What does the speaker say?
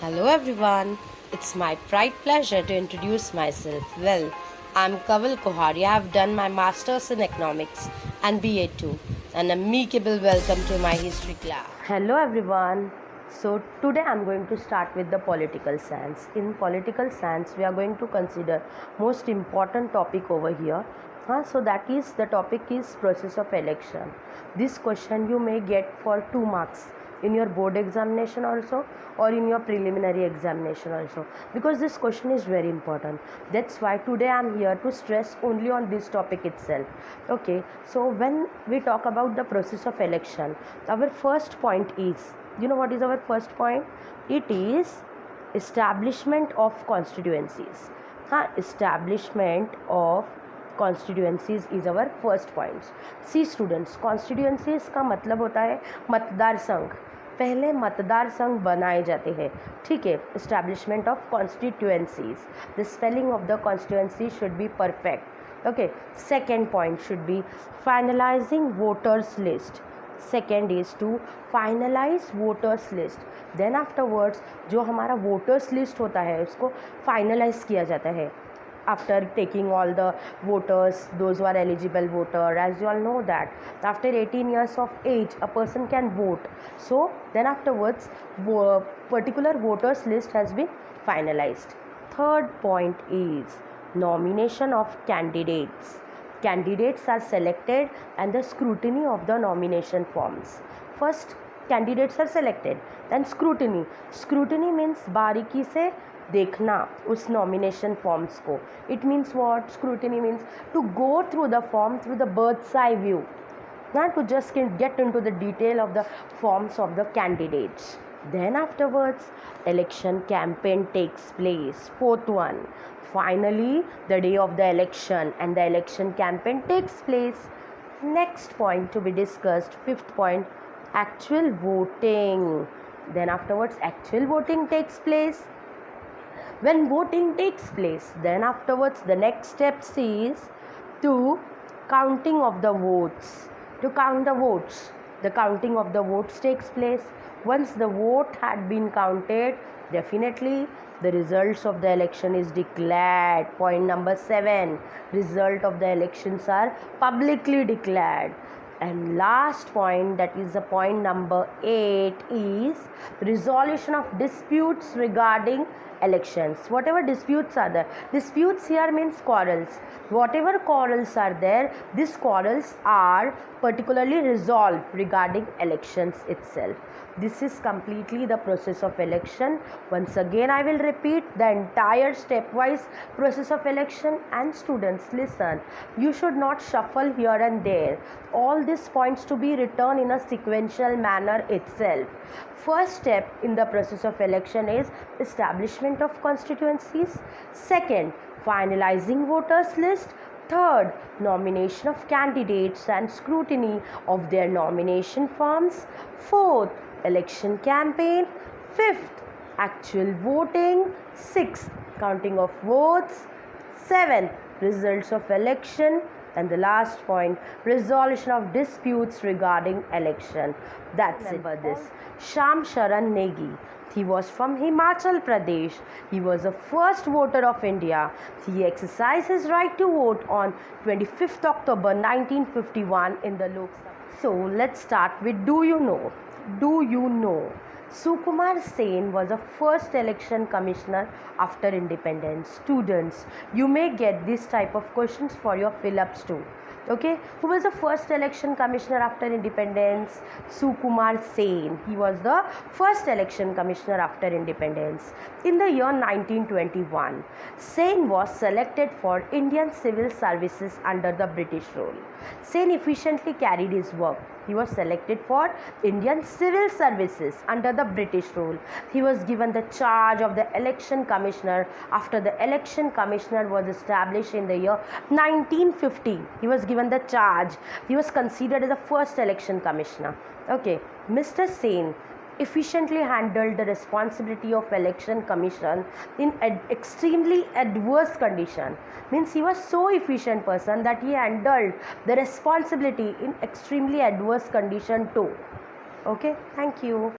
Hello everyone, it's my pride pleasure to introduce myself. Well, I'm Kaval Kohari. I have done my Masters in Economics and BA too. An amicable welcome to my history class. Hello everyone. So today I'm going to start with the political science. In political science, we are going to consider most important topic over here. So that is the topic is process of election. This question you may get for 2 marks in your board examination also or in your preliminary examination also, because this question is very important. That's why today I'm here to stress only on this topic itself. Okay, so when we talk about the process of election, our first point is, you know what is our first point? It is establishment of constituencies. Establishment of constituencies is our first points. See students, constituencies का मतलब होता है मतदार संघ. पहले मतदार संघ बनाए जाते हैं, ठीक है. Establishment of constituencies, the spelling of the constituency should be perfect. Okay, second point should be finalising voters list. Second is to finalise voters list. Then afterwards जो हमारा वोटर्स लिस्ट होता है उसको फाइनलाइज किया जाता है after taking all the voters, those who are eligible voter. As you all know that after 18 years of age a person can vote. So then afterwards particular voters list has been finalized. Third point is nomination of candidates. Candidates are selected and the scrutiny of the nomination forms. First candidates are selected, then scrutiny means बारीकी से देखना उस nomination forms को. It means what? Scrutiny means to go through the form through the bird's eye view, not to just get into the detail of the forms of the candidates. Then afterwards election campaign takes place. Fourth one, finally the day of the election and the election campaign takes place. Next point to be discussed, fifth point, actual voting. Then afterwards actual voting takes place. When voting takes place, then afterwards the next step is to counting of the votes. To count the votes, the counting of the votes takes place. Once the vote had been counted, definitely the results of the election is declared. Point number 7, result of the elections are publicly declared. And last point, that is the point number 8, is resolution of disputes regarding elections. Whatever disputes are there, disputes here means quarrels. Whatever quarrels are there, these quarrels are particularly resolved regarding elections itself. This is completely the process of election. Once again I will repeat the entire stepwise process of election. And students, listen, you should not shuffle here and there. All these points to be written in a sequential manner itself. First step in the process of election is establishment of constituencies. Second, finalizing voters list. Third, nomination of candidates and scrutiny of their nomination forms. Fourth, election campaign. Fifth, actual voting. Sixth, counting of votes. Seventh, results of election. And the last point, resolution of disputes regarding election. That's it. Remember this. Sham Sharan Negi. He was from Himachal Pradesh. He was the first voter of India. He exercised his right to vote on 25th October 1951 in the Lok Sabha. So let's start with do you know? Do you know? Sukumar Sen was the first election commissioner after independence. Students, you may get this type of questions for your fill-ups too. Okay, who was the first election commissioner after independence? Sukumar Sen. He was the first election commissioner after independence. In the year 1921, Sen was selected for Indian civil services under the British rule. Sen efficiently carried his work. He was selected for Indian civil services under the British rule. He was given the charge of the election commissioner after the election commissioner was established in the year 1950. He was given the charge. He was considered as the first election commissioner. Okay, Mr. Sen efficiently handled the responsibility of election commission in extremely adverse condition. Means he was so efficient person that he handled the responsibility in extremely adverse condition too. Okay, thank you.